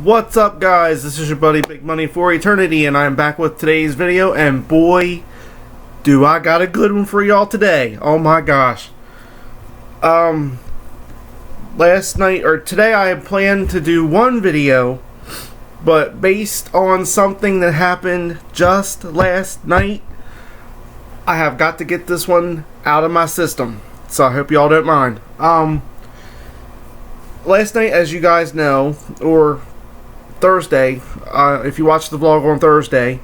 What's up, guys? This is your buddy Big Money for Eternity, and I'm back with today's video, and boy, do I got a good one for y'all today. Oh my gosh. Today I had planned to do one video, but based on something that happened just last night, I have got to get this one out of my system, so I hope y'all don't mind. Last night, as you guys know, or Thursday, if you watched the vlog on Thursday,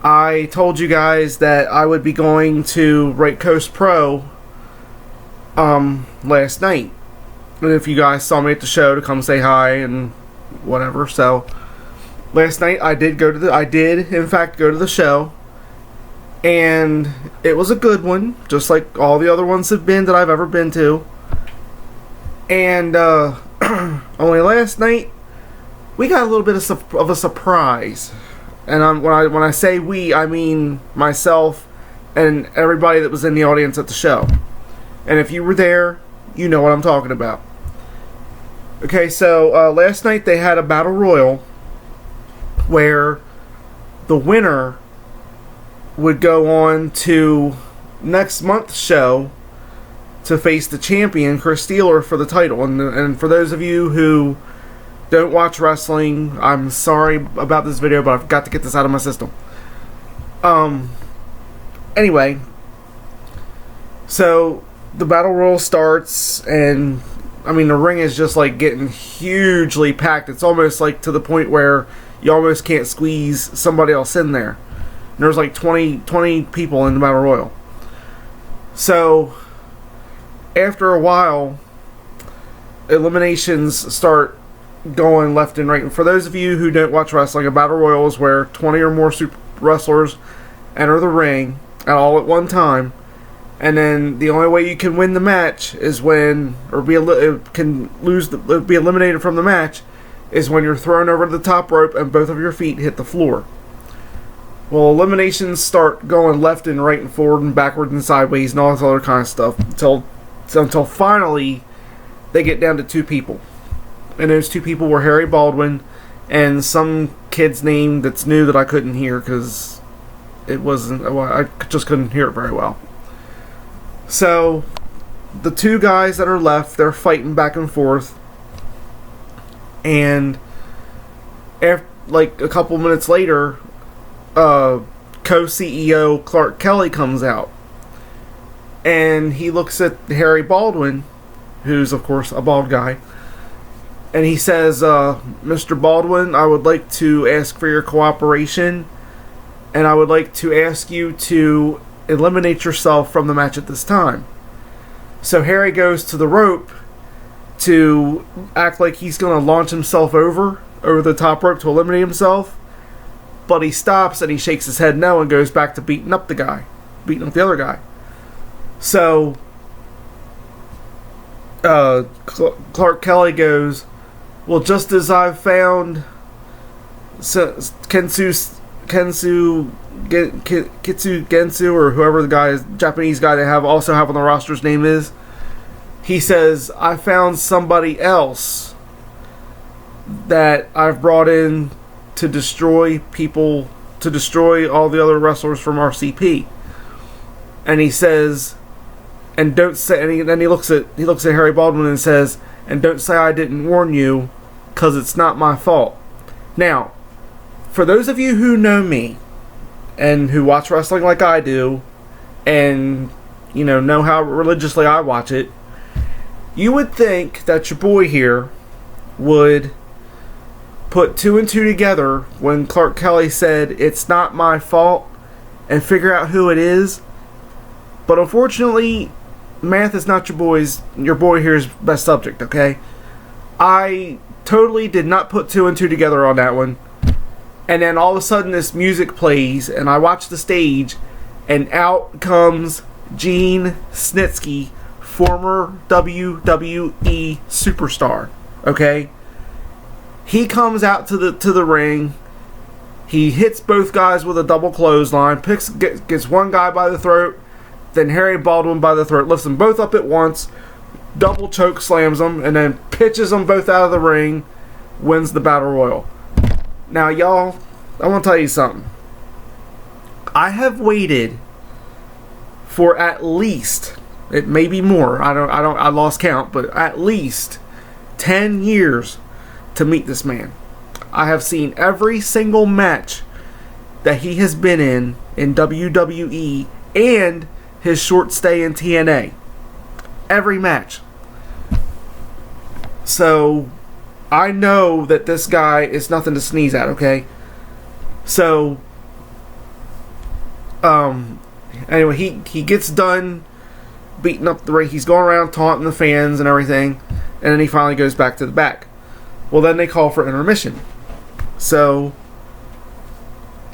I told you guys that I would be going to Right Coast Pro last night. And if you guys saw me at the show, to come say hi and whatever. So last night I did in fact go to the show, and it was a good one, just like all the other ones have been that I've ever been to. And only last night we got a little bit of a surprise, and when I say we, I mean myself and everybody that was in the audience at the show. And if you were there, you know what I'm talking about. Okay, so last night they had a battle royal where the winner would go on to next month's show to face the champion, Chris Steeler, for the title. And for those of you who don't watch wrestling, I'm sorry about this video, but I've got to get this out of my system. Anyway, so the battle royal starts, and I mean, the ring is just like getting hugely packed. It's almost like to the point where you almost can't squeeze somebody else in there. And there's like 20 people in the battle royal. So after a while, eliminations start going left and right. And for those of you who don't watch wrestling, a battle royal is where 20 or more super wrestlers enter the ring all at one time, and then the only way you can win the match is when, or be eliminated from the match, is when you're thrown over the top rope and both of your feet hit the floor. Well, eliminations start going left and right and forward and backward and sideways and all this other kind of stuff until finally they get down to 2 people. And those 2 people were Harry Baldwin and some kid's name that's new that I couldn't hear because it wasn't, I just couldn't hear it very well. So the 2 guys that are left, they're fighting back and forth, and after, like a couple minutes later, co-CEO Clark Kelly comes out, and he looks at Harry Baldwin, who's of course a bald guy, and he says, Mr. Baldwin, I would like to ask for your cooperation, and I would like to ask you to eliminate yourself from the match at this time. So Harry goes to the rope to act like he's going to launch himself over the top rope to eliminate himself, but he stops and he shakes his head no and goes back to beating up the other guy. So Clark Kelly goes, well, just as I've found Kitsu Gensu, or whoever the guy is, Japanese guy they also have on the roster's name is, he says, I found somebody else that I've brought in to destroy people, to destroy all the other wrestlers from RCP. And he says, and don't say, and then he looks at Harry Baldwin and says, and don't say I didn't warn you, because it's not my fault. Now, for those of you who know me and who watch wrestling like I do, and know how religiously I watch it, you would think that your boy here would put 2 and 2 together when Clark Kelly said it's not my fault and figure out who it is. But unfortunately, math is not your boy here's best subject, okay? I totally did not put 2 and 2 together on that one. And then all of a sudden this music plays, and I watch the stage, and out comes Gene Snitsky, former WWE superstar. Okay? He comes out to the ring. He hits both guys with a double clothesline, gets one guy by the throat, then Harry Baldwin by the throat, lifts them both up at once, double choke slams them, and then pitches them both out of the ring, wins the Battle Royal. Now, y'all, I want to tell you something. I have waited for at least, it may be more, I lost count, but at least 10 years to meet this man. I have seen every single match that he has been in WWE and his short stay in TNA. Every match. So, I know that this guy is nothing to sneeze at, okay? So, anyway, he gets done beating up the ring. He's going around taunting the fans and everything, and then he finally goes back to the back. Well, then they call for intermission. So,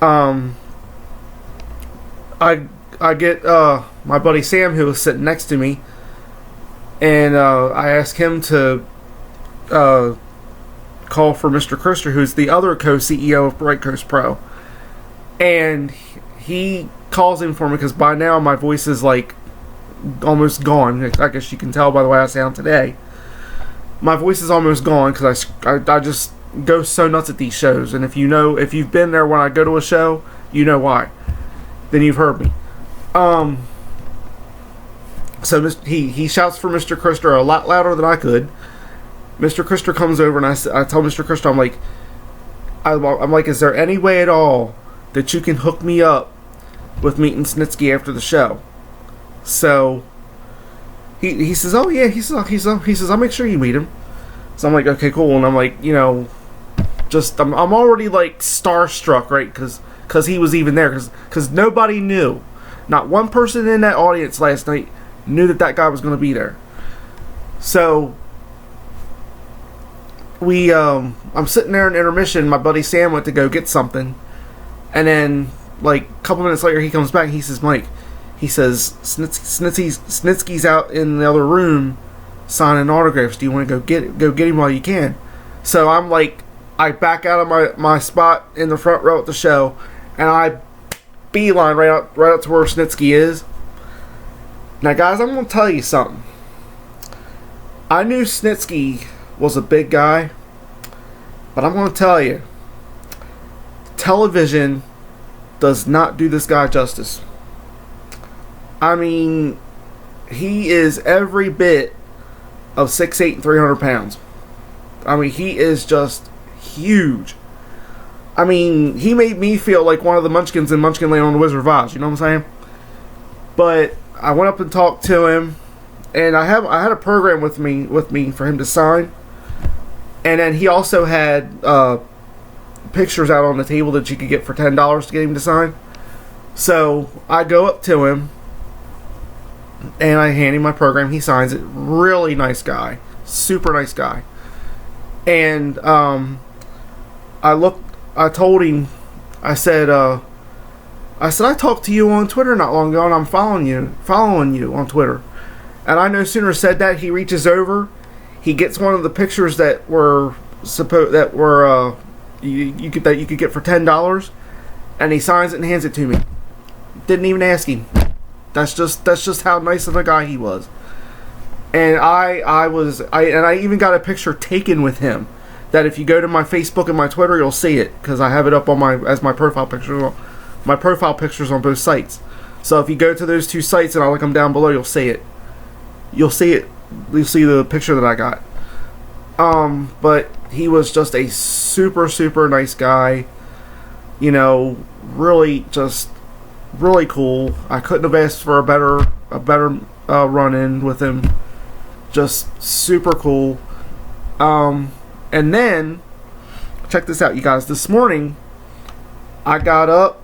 I get my buddy Sam, who was sitting next to me, and I ask him to call for Mr. Krister, who's the other co-CEO of Bright Coast Pro, and he calls in for me because by now my voice is like almost gone. I guess you can tell by the way I sound today. My voice is almost gone because I just go so nuts at these shows, and if you've been there when I go to a show, you know why. Then you've heard me. So he shouts for Mr. Krister a lot louder than I could. Mr. Krister comes over, and I tell Mr. Krister, I'm like, is there any way at all that you can hook me up with meeting Snitsky after the show? So he says, oh yeah, he says I'll make sure you meet him. So I'm like, okay, cool. And I'm like, I'm already like starstruck, right? Because he was even there, because nobody knew, not one person in that audience last night knew that guy was going to be there. So I'm sitting there in intermission. My buddy Sam went to go get something, and then like a couple minutes later he comes back and he says, Mike, he says, Snitsky's out in the other room signing autographs. Do you want to go get him while you can? So I'm like, I back out of my spot in the front row at the show, and I beeline right out to where Snitsky is. Now guys, I'm going to tell you something. I knew Snitsky was a big guy, but I'm going to tell you, television does not do this guy justice. I mean, he is every bit of 6'8" and 300 pounds. I mean, he is just huge. I mean, he made me feel like one of the Munchkins in Munchkinland on the Wizard of Oz, you know what I'm saying? But I went up and talked to him, and I had a program with me for him to sign. And then he also had pictures out on the table that you could get for $10 to get him to sign. So I go up to him, and I hand him my program. He signs it. Really nice guy. Super nice guy. And I told him, I said I talked to you on Twitter not long ago, and I'm following you on Twitter. And I no sooner said that, he reaches over, he gets one of the pictures that you could get for $10, and he signs it and hands it to me. Didn't even ask him. That's just how nice of a guy he was. And I even got a picture taken with him that if you go to my Facebook and my Twitter, you'll see it, because I have it up on my profile picture. My profile pictures on both sites. So if you go to those two sites and I'll link them down below, you'll see it. You'll see the picture that I got. But he was just a super, super nice guy. Really cool. I couldn't have asked for a better run-in with him. Just super cool. And then, check this out, you guys. This morning, I got up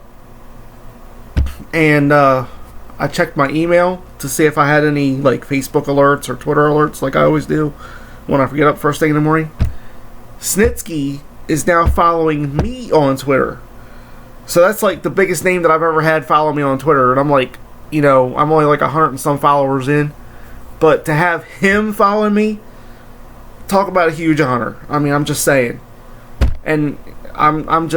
and I checked my email to see if I had any like Facebook alerts or Twitter alerts like I always do when I get up first thing in the morning. Snitsky is now following me on Twitter. So that's like the biggest name that I've ever had follow me on Twitter. And I'm like, I'm only like 100 and some followers in. But to have him follow me, talk about a huge honor. I mean, I'm just saying. And I'm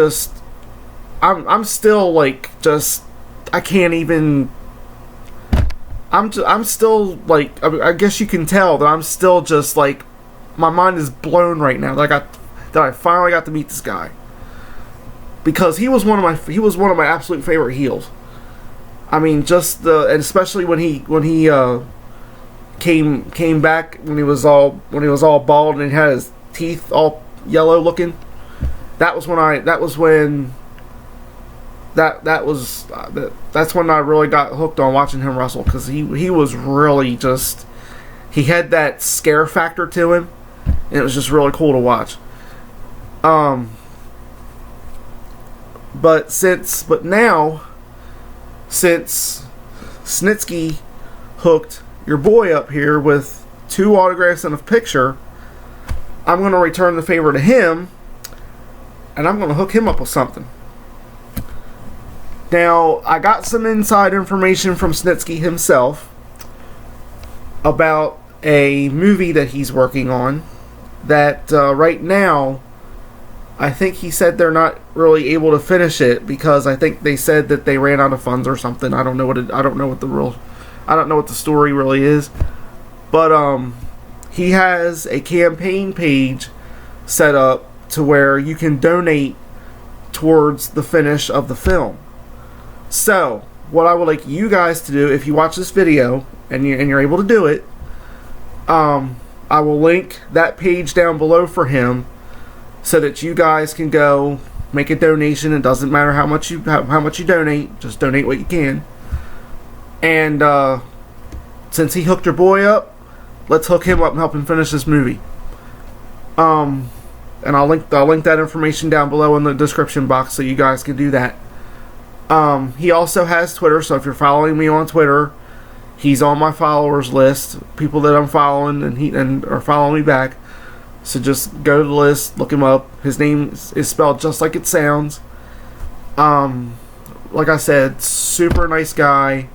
still like, I can't even, I'm still like, I guess you can tell that I'm still just like, my mind is blown right now. Like, that I finally got to meet this guy, because he was one of my absolute favorite heels. I mean, and especially when he came back when he was all bald and he had his teeth all yellow looking. That's when I really got hooked on watching him wrestle, because he was really just, he had that scare factor to him, and it was just really cool to watch. But now since Snitsky hooked your boy up here with 2 autographs and a picture, I'm going to return the favor to him, and I'm going to hook him up with something. Now, I got some inside information from Snitsky himself about a movie that he's working on that right now, I think he said they're not really able to finish it because I think they said that they ran out of funds or something. I don't know what the story really is. But he has a campaign page set up to where you can donate towards the finish of the film. So, what I would like you guys to do, if you watch this video and you're able to do it, I will link that page down below for him, so that you guys can go make a donation. It doesn't matter how much you donate, just donate what you can. And since he hooked your boy up, let's hook him up and help him finish this movie. And I'll link that information down below in the description box so you guys can do that. He also has Twitter, so if you're following me on Twitter, he's on my followers list, people that I'm following and are following me back. So just go to the list, look him up. His name is spelled just like it sounds. Like I said, super nice guy.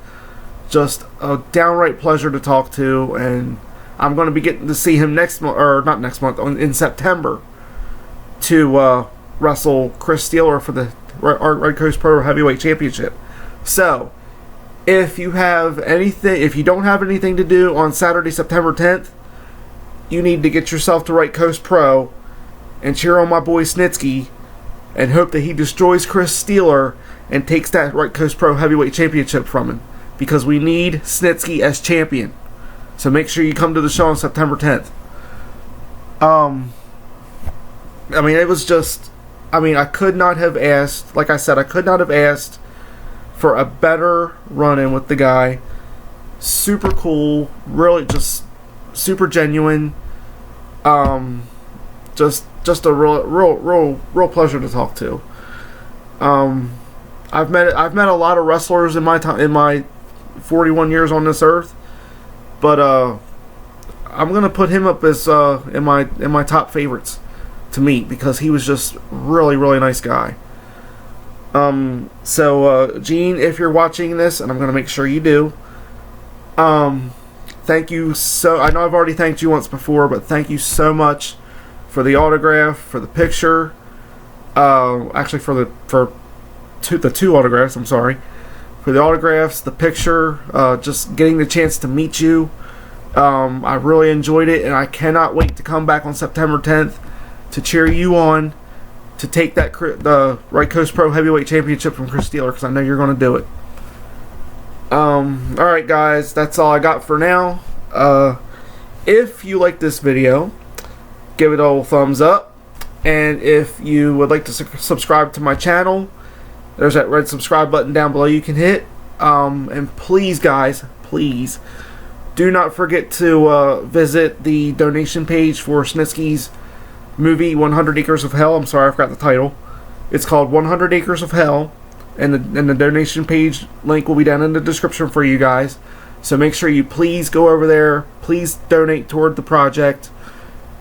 Just a downright pleasure to talk to. And I'm going to be getting to see him in September, to wrestle Chris Steeler for the Red Coast Pro Heavyweight Championship. So, if you don't have anything to do on Saturday, September 10th, you need to get yourself to Right Coast Pro and cheer on my boy Snitsky and hope that he destroys Chris Steeler and takes that Right Coast Pro Heavyweight Championship from him, because we need Snitsky as champion. So make sure you come to the show on September 10th. I mean, it was just, I could not have asked, like I said, I could not have asked for a better run-in with the guy. Super cool, really just super genuine. Just a real pleasure to talk to. I've met a lot of wrestlers in my 41 years on this earth, but I'm gonna put him up as in my top favorites to meet, because he was just really nice guy. So Gene, if you're watching this, and I'm gonna make sure you do, thank you I know I've already thanked you once before, but thank you so much for the autograph, for the picture, actually for the 2 autographs, I'm sorry. For the autographs, the picture, just getting the chance to meet you. I really enjoyed it, and I cannot wait to come back on September 10th to cheer you on to take the Right Coast Pro Heavyweight Championship from Chris Steeler, because I know you're going to do it. Alright guys, that's all I got for now. If you like this video, give it a little thumbs up, and if you would like to subscribe to my channel, there's that red subscribe button down below you can hit. And please guys, please do not forget to visit the donation page for Snitsky's movie 100 Acres of Hell. I'm sorry, I forgot the title. It's called 100 Acres of Hell, and the donation page link will be down in the description for you guys. So make sure you please go over there, please donate toward the project,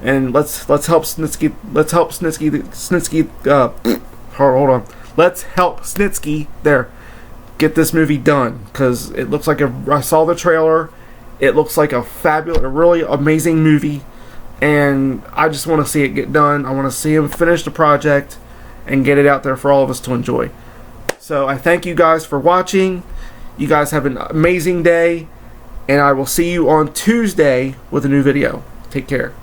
and let's help Snitsky. Let's help Snitsky. Hold on. Let's help Snitsky there get this movie done, because it looks like I saw the trailer. It looks like a really amazing movie, and I just want to see it get done. I want to see him finish the project and get it out there for all of us to enjoy. So I thank you guys for watching. You guys have an amazing day, and I will see you on Tuesday with a new video. Take care.